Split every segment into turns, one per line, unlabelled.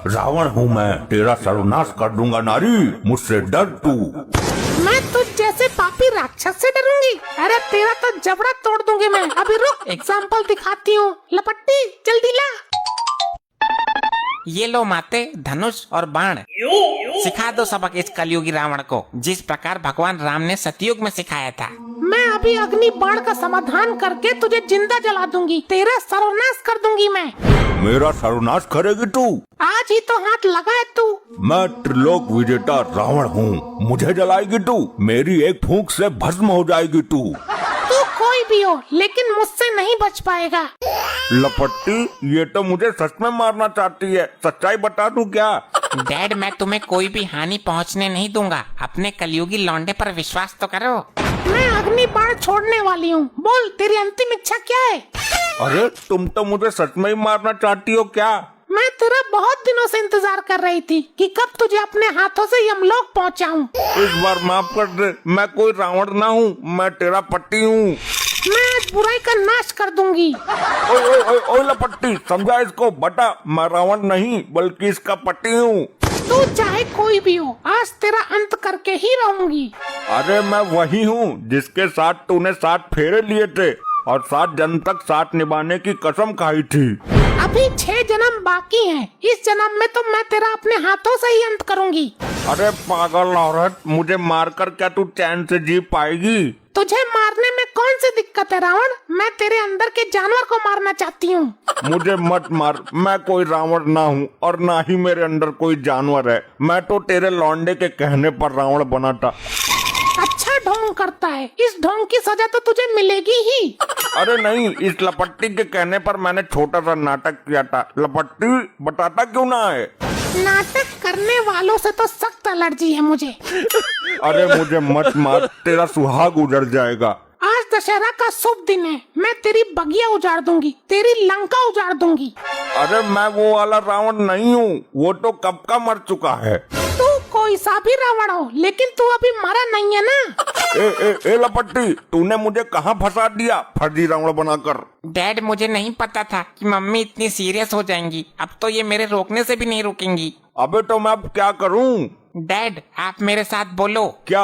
रावण हूँ मैं, तेरा सर्वनाश कर दूंगा नारी, मुझसे डर तू।
मैं तुझ जैसे पापी राक्षस से डरूंगी? अरे तेरा तो जबड़ा तोड़ दूंगी मैं। अभी रुक, एग्जाम्पल दिखाती हूँ। लपट्टी जल्दी ला।
ये लो माते, धनुष और बाण। सिखा दो सबक इस कलयुगी रावण को, जिस प्रकार भगवान राम ने सतयुग में सिखाया था।
मैं अभी अग्नि बाण का समाधान करके तुझे जिंदा जला दूंगी, तेरा सर्वनाश कर दूंगी मैं।
मेरा सर्वनाश करेगी तू?
आज ही तो हाथ लगाए तू।
मैं त्रिलोक विजेता रावण हूँ, मुझे जलाएगी तू? मेरी एक फूंक से भस्म हो जाएगी तू।
तू कोई भी हो, लेकिन मुझसे नहीं बच पाएगा।
लपट्टी, ये तो मुझे सच में मारना चाहती है, सच्चाई बता दूं क्या?
डैड, मैं तुम्हें कोई भी हानि पहुंचने नहीं दूंगा। अपने कलयुगी लौंडे पर विश्वास तो करो।
मैं अग्नि बाण छोड़ने वाली हूँ। बोल, तेरी अंतिम इच्छा क्या है?
अरे तुम तो मुझे सच में ही मारना चाहती हो क्या?
मैं तेरा बहुत दिनों से इंतजार कर रही थी कि कब तुझे अपने हाथों से यमलोक पहुंचाऊं।
इस बार माफ कर दे, मैं कोई रावण ना हूँ, मैं तेरा पति हूँ।
मैं आज बुराई का नाश कर दूंगी।
ओए ओए ओए ओए लपट्टी, समझा इसको बता, मैं रावण नहीं बल्कि इसका पति हूँ।
तू चाहे कोई भी हो, आज तेरा अंत करके ही रहूंगी।
अरे मैं वही हूँ जिसके साथ तूने 7 फेरे लिए थे और 7 जन्म तक साथ निभाने की कसम खाई थी।
अभी 6 जन्म बाकी हैं। इस जन्म में तो मैं तेरा अपने हाथों से ही अंत करूंगी।
अरे पागल औरत, मुझे मारकर क्या तू चैन से जी पाएगी?
तुझे मारने में कौन सी दिक्कत है रावण? मैं तेरे अंदर के जानवर को मारना चाहती हूँ।
मुझे मत मार, मैं कोई रावण ना हूँ और ना ही मेरे अंदर कोई जानवर है। मैं तो तेरे लौंडे के कहने पर रावण बना था।
अच्छा ढोंग करता है, इस ढोंग की सजा तो तुझे मिलेगी ही।
अरे नहीं, इस लपट्टी के कहने पर मैंने छोटा सा नाटक किया था। लपट्टी, बताता क्यों ना है?
नाटक करने वालों से तो सख्त एलर्जी है मुझे।
अरे मुझे मत मार, तेरा सुहाग उजड़ जाएगा।
आज दशहरा का शुभ दिन है, मैं तेरी बगिया उजाड़ दूंगी, तेरी लंका उजाड़ दूंगी।
अरे मैं वो वाला रावण नहीं हूँ, वो तो कब का मर चुका है।
तू कोई सा भी रावण हो, लेकिन तू अभी मरा नहीं है ना।
ए लपट्टी, तूने मुझे कहाँ फंसा दिया फर्जी रावण बनाकर?
डैड, मुझे नहीं पता था कि मम्मी इतनी सीरियस हो जाएंगी। अब तो ये मेरे रोकने से भी नहीं रुकेंगी।
अबे तो मैं अब क्या करूँ?
डैड, आप मेरे साथ बोलो।
क्या?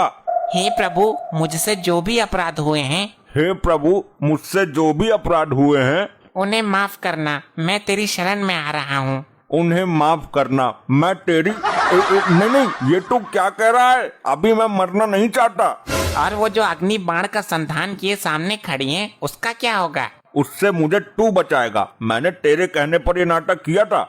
हे प्रभु, मुझसे जो भी अपराध हुए हैं,
हे प्रभु, मुझसे जो भी अपराध हुए हैं
उन्हें माफ करना। मैं तेरी शरण में आ रहा हूँ।
उन्हें माफ करना। मैं तेरी नहीं, ये तू क्या कह रहा है? अभी मैं मरना नहीं चाहता।
और वो जो अग्नि बाण का संधान किए सामने खड़ी हैं, उसका क्या होगा?
उससे मुझे तू बचाएगा। मैंने तेरे कहने पर ये नाटक किया था।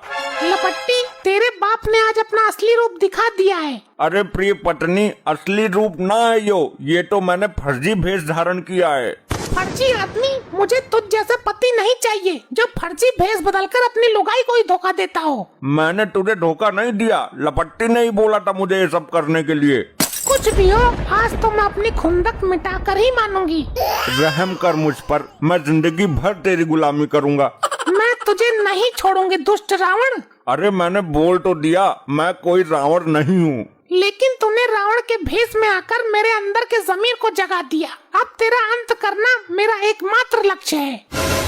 लपट्टी, तेरे बाप ने आज अपना असली रूप दिखा दिया है।
अरे प्रिय पत्नी, असली रूप ना है ये तो मैंने फर्जी भेष धारण किया है।
फर्जी आदमी, मुझे तुझ जैसा पति नहीं चाहिए जो फर्जी भेष बदलकर अपनी लुगाई को ही धोखा देता हो।
मैंने तुझे धोखा नहीं दिया, लपट्टी ने ही बोला था मुझे ये सब करने के लिए।
कुछ भी हो, आज तो मैं अपनी खुंदक मिटा कर ही मानूंगी।
रहम कर मुझ पर, मैं जिंदगी भर तेरी गुलामी करूंगा।
मैं तुझे नहीं छोड़ूंगी दुष्ट रावण।
अरे मैंने बोल तो दिया, मैं कोई रावण नहीं हूँ।
लेकिन तूने रावण के भेष में आकर मेरे अंदर के ज़मीर को जगा दिया। अब तेरा अंत करना मेरा एकमात्र लक्ष्य है।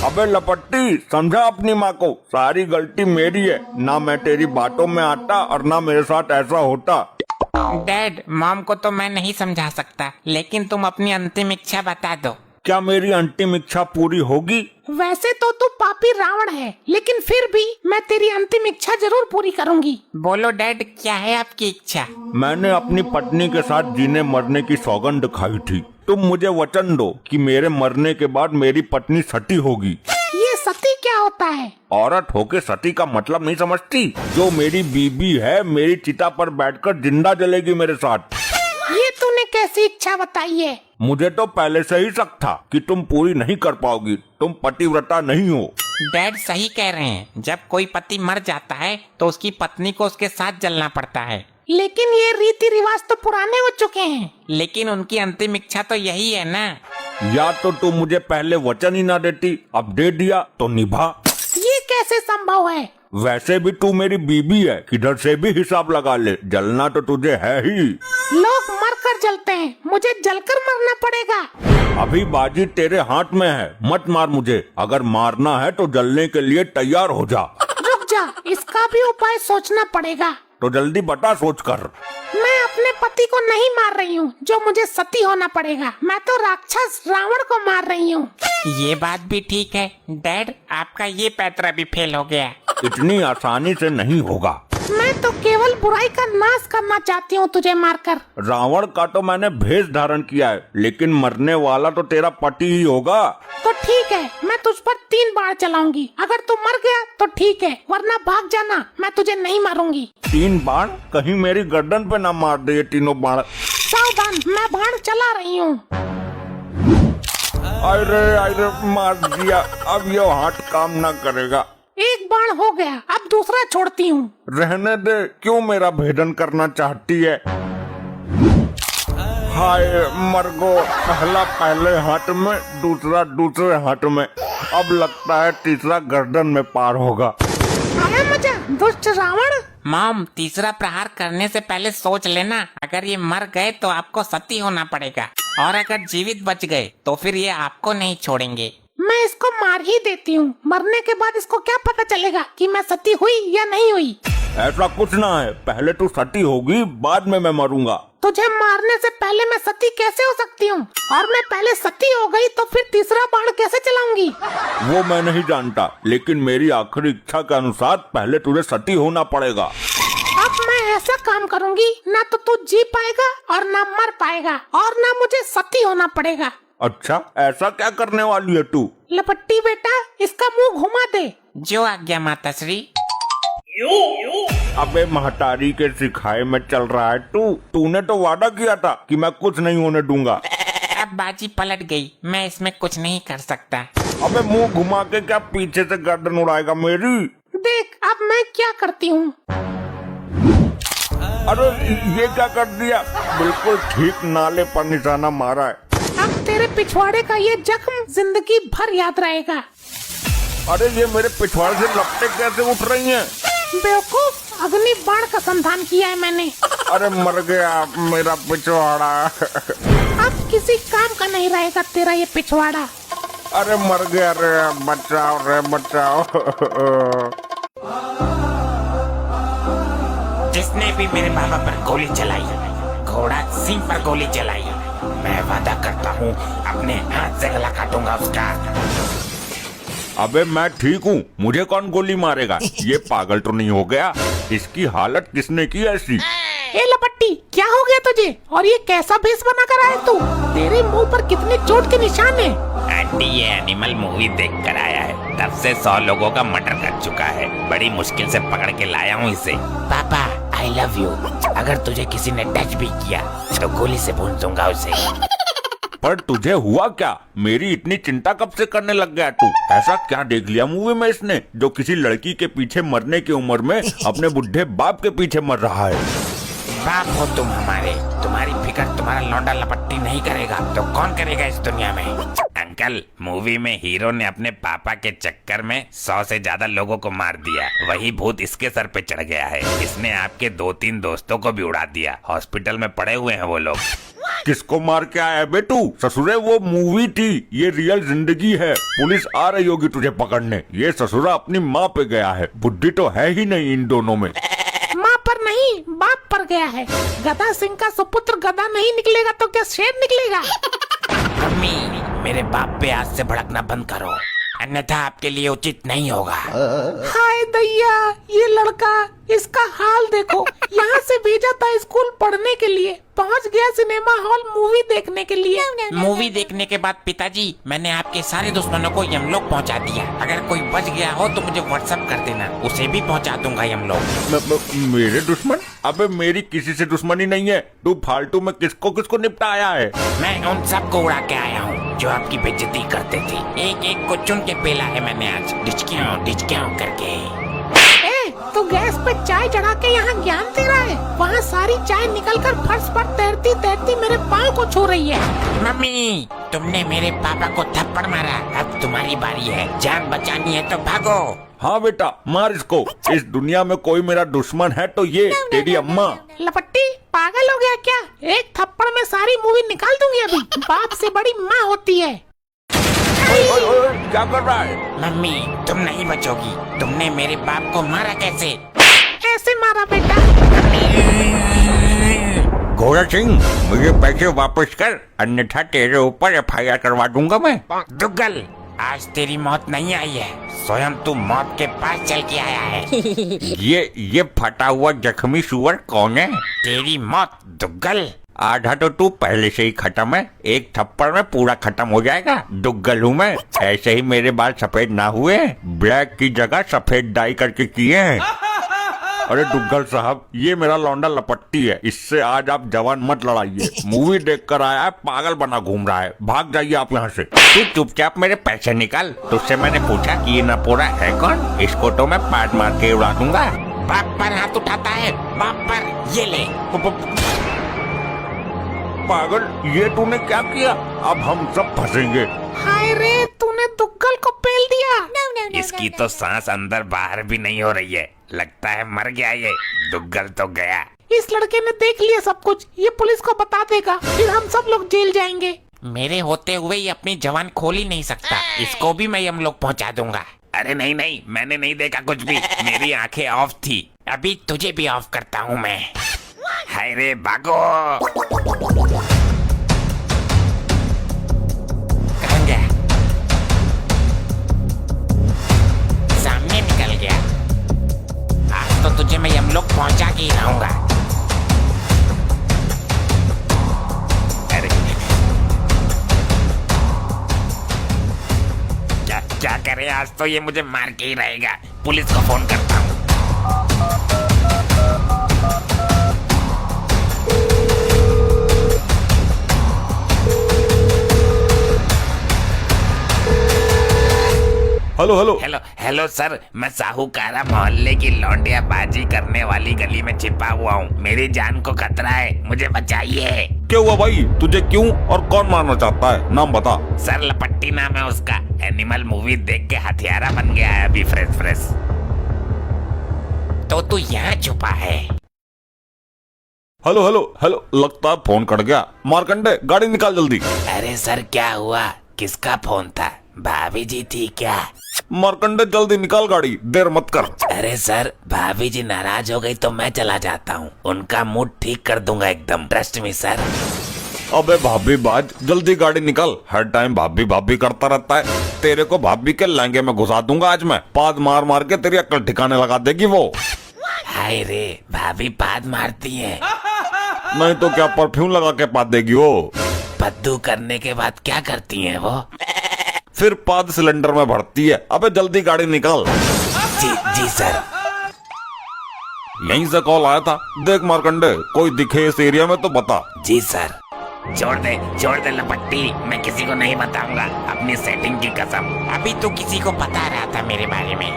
अबे लपट्टी, समझा अपनी माँ को, सारी गलती मेरी है। ना मैं तेरी बातों में आता और ना मेरे साथ ऐसा होता।
डैड, मॉम को तो मैं नहीं समझा सकता, लेकिन तुम अपनी अंतिम इच्छा बता दो।
क्या मेरी अंतिम इच्छा पूरी होगी?
वैसे तो तू पापी रावण है, लेकिन फिर भी मैं तेरी अंतिम इच्छा जरूर पूरी करूंगी।
बोलो डैड, क्या है आपकी इच्छा?
मैंने अपनी पत्नी के साथ जीने मरने की सौगंध खाई थी। तुम मुझे वचन दो कि मेरे मरने के बाद मेरी पत्नी सती होगी।
ये सती क्या होता है?
औरत होके सती का मतलब नहीं समझती? जो मेरी बीबी है, मेरी चिता पर बैठकर जिंदा जलेगी मेरे साथ।
ये तूने कैसी इच्छा बताई है?
मुझे तो पहले से ही शक था कि तुम पूरी नहीं कर पाओगी। तुम पतिव्रता नहीं हो।
डैड सही कह रहे हैं, जब कोई पति मर जाता है तो उसकी पत्नी को उसके साथ जलना पड़ता है।
लेकिन ये रीति रिवाज तो पुराने हो चुके हैं।
लेकिन उनकी अंतिम इच्छा तो यही है ना।
या तो तुम मुझे पहले वचन ही ना देती, अब दे दिया तो निभा।
ये कैसे संभव है?
वैसे भी तू मेरी बीबी है, किधर से भी हिसाब लगा ले, जलना तो तुझे है ही।
लोग मरकर जलते हैं, मुझे जलकर मरना पड़ेगा।
अभी बाजी तेरे हाथ में है, मत मार मुझे। अगर मारना है तो जलने के लिए तैयार हो जा।
रुक जा, इसका भी उपाय सोचना पड़ेगा।
तो जल्दी बता सोच कर।
मैं अपने पति को नहीं मार रही हूँ जो मुझे सती होना पड़ेगा, मैं तो राक्षस रावण को मार रही हूँ।
ये बात भी ठीक है डैड, आपका ये पैतरा भी फेल हो गया।
इतनी आसानी से नहीं होगा।
मैं तो केवल बुराई का नाश करना चाहती हूँ तुझे मारकर।
रावण का तो मैंने भेष धारण किया है, लेकिन मरने वाला तो तेरा पति ही होगा।
तो ठीक है, मैं तुझ पर 3 बाण चलाऊंगी। अगर तू मर गया तो ठीक है, वरना भाग जाना, मैं तुझे नहीं मारूंगी।
3 बाण? कहीं मेरी गर्दन पे ना मार दे ये तीनों बाण।
सावधान, मैं बाण चला रही हूँ।
अरे मार दिया, अब ये हाथ काम ना करेगा।
एक बाण हो गया, अब दूसरा छोड़ती हूँ।
रहने दे, क्यों मेरा भेदन करना चाहती है? हाय मरगो, पहला पहले हाथ में, दूसरा दूसरे हाथ में, अब लगता है तीसरा गर्दन में पार होगा।
आया मजा दुष्ट रावण।
मॉम, तीसरा प्रहार करने से पहले सोच लेना, अगर ये मर गए तो आपको सती होना पड़ेगा, और अगर जीवित बच गए तो फिर ये आपको नहीं छोड़ेंगे।
मैं इसको मार ही देती हूँ, मरने के बाद इसको क्या पता चलेगा कि मैं सती हुई या नहीं हुई।
ऐसा कुछ ना है, पहले तू सती होगी, बाद में मैं मरूंगा।
तुझे मारने से पहले मैं सती कैसे हो सकती हूँ? और मैं पहले सती हो गई तो फिर तीसरा बाण कैसे चलाऊंगी?
वो मैं नहीं जानता, लेकिन मेरी आखिरी इच्छा के अनुसार पहले तुझे सती होना पड़ेगा।
अब मैं ऐसा काम करूंगी, ना तो तू जी पाएगा और ना मर पाएगा, और ना मुझे सती होना पड़ेगा।
अच्छा, ऐसा क्या करने वाली है तू?
लपट्टी बेटा, इसका मुंह घुमा दे।
जो आज्ञा माता श्री।
अबे महतारी के सिखाए में चल रहा है तूने तो वादा किया था कि मैं कुछ नहीं होने दूंगा।
अब बाजी पलट गई, मैं इसमें कुछ नहीं कर सकता।
अबे मुंह घुमा के क्या पीछे से गर्दन उड़ाएगा मेरी?
देख अब मैं क्या करती हूँ।
अरे ये क्या कर दिया? बिल्कुल ठीक नाले पर निशाना मारा है।
अब तेरे पिछवाड़े का ये जख्म जिंदगी भर याद रहेगा।
अरे ये मेरे पिछवाड़े से लपटें कैसे उठ रही हैं?
बेवकूफ, अग्नि बाण का संधान किया है मैंने।
अरे मर गया मेरा पिछवाड़ा।
अब किसी काम का नहीं रहेगा तेरा ये पिछवाड़ा।
अरे मर गया रे, बचाओ रे बचाओ।
जिसने भी मेरे बाबा पर गोली चलाई, घोड़ा सिंह पर गोली चलाई, मैं वादा करता हूँ अपने हाथ से गला काटूंगा उसका।
अबे मैं ठीक हूँ, मुझे कौन गोली मारेगा? ये पागल तो नहीं हो गया? इसकी हालत किसने की ऐसी?
ए लपट्टी, क्या हो गया तुझे? और ये कैसा भेष बना कर आया तू? तेरे मुंह पर कितने चोट के निशान हैं?
आंटी ये एनिमल मूवी देख कर आया है, तब से 100 लोगों का मर्डर कर चुका है, बड़ी मुश्किल से पकड़ के लाया हूँ इसे। पापा आई लव यू, अगर तुझे किसी ने टच भी किया तो गोली से भून दूंगा उसे।
पर तुझे हुआ क्या? मेरी इतनी चिंता कब से करने लग गया तू? ऐसा क्या देख लिया मूवी में इसने जो किसी लड़की के पीछे मरने की उम्र में अपने बुढ़े बाप के पीछे मर रहा है?
बाप हो तुम हमारे, तुम्हारी फिक्र तुम्हारा लौंडा लपट्टी नहीं करेगा तो कौन करेगा इस दुनिया में? अंकल, मूवी में हीरो ने अपने पापा के चक्कर में 100 से ज्यादा लोगों को मार दिया, वही भूत इसके सर पे चढ़ गया है। इसने आपके 2-3 दोस्तों को भी उड़ा दिया, हॉस्पिटल में पड़े हुए हैं वो लोग।
किसको मार के आया बेटू? ससुरे वो मूवी थी, ये रियल जिंदगी है। पुलिस आ रही होगी तुझे पकड़ने। ये ससुरा अपनी माँ पे गया है, बुद्धि तो है ही नहीं इन दोनों में।
माँ पर नहीं, बाप पर गया है। गदा सिंह का सुपुत्र गदा नहीं निकलेगा तो क्या शेर निकलेगा?
मम्मी, मेरे बाप पे आज से भड़कना बंद करो, अन्यथा आपके लिए उचित नहीं होगा।
हाय दैया, ये लड़का, इसका हाल देखो। यहाँ से भेजा था स्कूल पढ़ने के लिए, पहुँच गया सिनेमा हॉल मूवी देखने के लिए।
मूवी देखने के बाद पिताजी, मैंने आपके सारे दुश्मनों को यमलोक पहुँचा दिया। अगर कोई बच गया हो तो मुझे व्हाट्सएप कर देना, उसे भी पहुँचा दूंगा यमलोक।
मेरे दुश्मन? अबे मेरी किसी से दुश्मनी नहीं है। तू फालतू में किसको किसको निपटाया है?
मैं उन सबको उड़ा के आया हूँ जो आपकी बेइज्जती करते थे। एक एक को चुन के पेला है मैंने आज, डिचक्याओं करके।
तो गैस पे चाय चढ़ा के यहाँ ज्ञान दे रहा है, वहाँ सारी चाय निकलकर फर्श पर तैरती तैरती मेरे पाँव को छू रही है।
मम्मी, तुमने मेरे पापा को थप्पड़ मारा, अब तुम्हारी बारी है। जान बचानी है तो भागो।
हाँ बेटा, मार इसको। इस दुनिया में कोई मेरा दुश्मन है तो ये तेरी अम्मा।
लपट्टी, पागल हो गया क्या? एक थप्पड़ में सारी मूवी निकाल दूंगी अभी। बाप से बड़ी माँ होती है।
ओए, ओए, ओए, क्या कर रहा है?
मम्मी, तुम नहीं बचोगी। तुमने मेरे बाप को मारा कैसे?
ऐसे मारा बेटा।
घोड़ा सिंह, मुझे पैसे वापस कर, अन्यथा तेरे ऊपर FIR करवा दूंगा मैं।
दुग्गल, आज तेरी मौत नहीं आई है, स्वयं तू मौत के पास चल के आया है।
ये फटा हुआ जख्मी सुअर कौन है?
तेरी मौत दुग्गल।
आधा तो तू पहले से ही खत्म है, एक थप्पड़ में पूरा खत्म हो जाएगा। दुग्गल हूँ मैं। ऐसे ही मेरे बाल सफेद ना हुए, ब्लैक की जगह सफेद डाई करके किए हैं। अरे दुग्गल साहब, ये मेरा लौंडा लपट्टी है, इससे आज आप जवान मत लड़ाइए। मूवी देख कर आया है, पागल बना घूम रहा है, भाग जाइए आप यहाँ से।
तू चुपचाप मेरे पैसे निकाल। तुझसे मैंने पूछा कि ये नपोरा है कौन? इसको तो मैं पाट मार के उड़ा दूंगा। बाप पर हाथ उठाता है, बाप पर। ये ले।
पागल, ये तूने क्या किया? अब हम सब फंसेंगे।
हाय रे, तूने दुग्गल को पेल दिया।
इसकी तो सांस अंदर बाहर भी नहीं हो रही है, लगता है मर गया ये। दुग्गल तो गया।
इस लड़के ने देख लिया सब कुछ, ये पुलिस को बता देगा, फिर हम सब लोग जेल जाएंगे।
मेरे होते हुए ये अपनी जवान खोल ही नहीं सकता, इसको भी मैं यमलोक पहुंचा दूंगा। अरे नहीं नहीं, मैंने नहीं देखा कुछ भी, मेरी आंखें ऑफ थी। अभी तुझे भी ऑफ करता हूँ मैं। हाय रे भागो। कहाँ गया? सामने निकल गया। आज तो तुझे मैं यमलोक पहुंचा के ही रहूंगा। अरे क्या करे, आज तो ये मुझे मार के ही रहेगा। पुलिस को फोन करता हूँ।
Hello hello
hello hello sir, मैं साहूकारा मोहल्ले की लौंडिया बाजी करने वाली गली में छिपा हुआ हूँ। मेरी जान को खतरा है, मुझे बचाइए।
क्या हुआ भाई? तुझे क्यों और कौन मारना चाहता है? नाम बता।
सर लपट्टी नाम है उसका। एनिमल मूवी देख के हथियारा बन गया है अभी फ्रेश। तो तू यहाँ छुपा है?
हेलो हेलो हेलो, लगता है फोन कट गया। मारकंडे, गाड़ी निकाल जल्दी।
अरे सर क्या हुआ? किसका फोन था? भाभी जी थी क्या?
मारकंडे जल्दी निकाल गाड़ी, देर मत कर।
अरे सर, भाभी जी नाराज हो गई तो मैं चला जाता हूँ, उनका मूड ठीक कर दूंगा एकदम, ट्रस्ट मी सर।
अबे भाभी बाज, जल्दी गाड़ी निकाल। हर टाइम भाभी भाभी करता रहता है। तेरे को भाभी के लहंगे में घुसा दूंगा आज मैं। पाद मार मार के तेरी अक्ल ठिकाने लगा देगी वो।
हाय रे, भाभी पाद मारती है?
नहीं तो क्या परफ्यूम लगा के पाद देगी वो।
पद्दू करने के बाद क्या करती है वो?
फिर पाद सिलेंडर में भरती है। अबे जल्दी गाड़ी निकाल।
जी सर।
यहीं से कॉल आया था। देख मारकंडे, कोई दिखे इस एरिया में तो बता।
जी सर। छोड़ दे लपट्टी, मैं किसी को नहीं बताऊंगा, अपनी सेटिंग की कसम। अभी तो किसी को बता रहा था मेरे बारे में।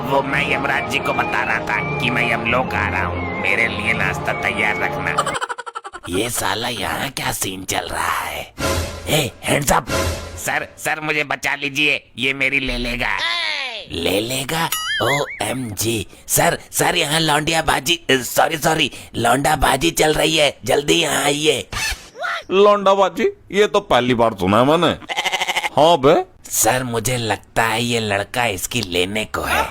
वो मैं यमराज जी को बता रहा था कि मैं यमलोक आ रहा हूँ, मेरे लिए नाश्ता तैयार रखना। ये साला यहाँ क्या सीन चल रहा है? Hands up. सर मुझे बचा लीजिए, ये मेरी ले लेगा। OMG। सर यहाँ लौंडिया बाजी, सॉरी लौंडा बाजी चल रही है, जल्दी यहाँ आइए।
लौंडाबाजी? ये तो पहली बार सुना है मैंने। हाँ बे।
सर मुझे लगता है ये लड़का इसकी लेने को है।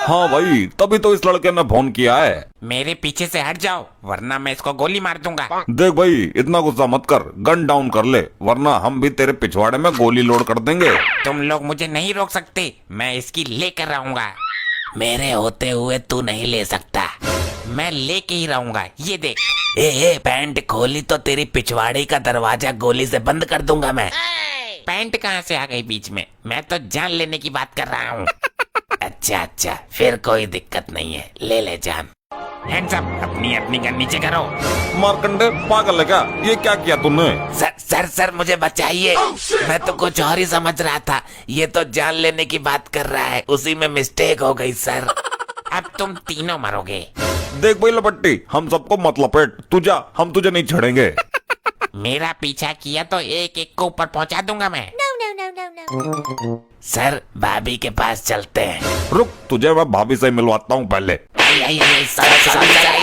हाँ भाई, तभी तो इस लड़के ने फोन किया है।
मेरे पीछे से हट जाओ, वरना मैं इसको गोली मार दूंगा।
देख भाई, इतना गुस्सा मत कर, गन डाउन कर ले, वरना हम भी तेरे पिछवाड़े में गोली लोड कर देंगे।
तुम लोग मुझे नहीं रोक सकते, मैं इसकी लेकर रहूंगा। मेरे होते हुए तू नहीं ले सकता, मैं लेके ही रहूंगा। ये देख। पैंट खोली तो तेरी पिछवाड़ी का दरवाजा गोली से बंद कर दूंगा मैं। पैंट कहाँ से आ गई बीच में? मैं तो जान लेने की बात कर रहा हूँ। अच्छा, फिर कोई दिक्कत नहीं है, ले जान। हैंड्स अप, अपनी गन नीचे करो।
मारकंडे पागल है क्या? ये क्या किया तूने?
सर मुझे बचाइए। मैं तो कुछ और ही समझ रहा था, ये तो जान लेने की बात कर रहा है, उसी में मिस्टेक हो गई सर। अब तुम तीनों मरोगे।
देख भाई लपट्टी, हम सबको मत लपेट, तू जा, हम तुझे नहीं छेड़ेंगे।
मेरा पीछा किया तो एक एक को ऊपर पहुंचा दूंगा मैं। No. सर भाभी के पास चलते हैं।
रुक, तुझे मैं भाभी से मिलवाता हूँ पहले।
सर